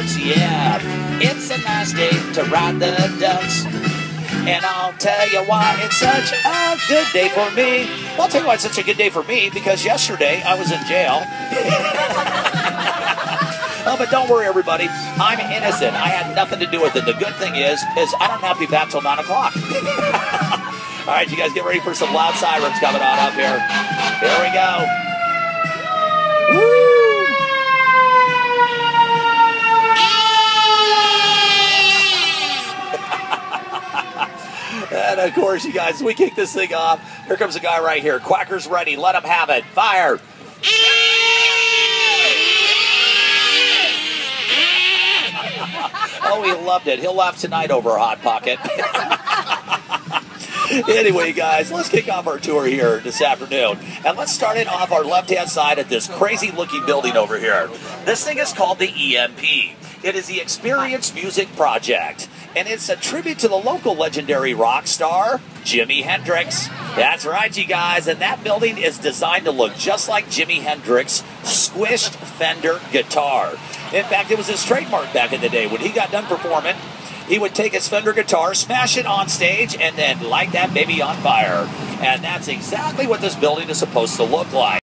Ducks, yeah. It's a nice day to ride the Ducks. And I'll tell you why it's such a good day for me. Well, I'll tell you why it's such a good day for me, because yesterday I was in jail. Oh, but don't worry, everybody. I'm innocent. I had nothing to do with it. The good thing is I don't have to be back till 9 o'clock. All right, you guys get ready for some loud sirens coming on up here. Here we go. Woo! And of course, you guys, we kick this thing off. Here comes a guy right here. Quacker's ready. Let him have it. Fire. Oh, he loved it. He'll laugh tonight over a Hot Pocket. Anyway, guys, let's kick off our tour here this afternoon. And let's start it off our left-hand side at this crazy-looking building over here. This thing is called the EMP. It is the Experience Music Project. And it's a tribute to the local legendary rock star, Jimi Hendrix. That's right, you guys. And that building is designed to look just like Jimi Hendrix's squished Fender guitar. In fact, it was his trademark back in the day. When he got done performing, he would take his Fender guitar, smash it on stage, and then light that baby on fire. And that's exactly what this building is supposed to look like.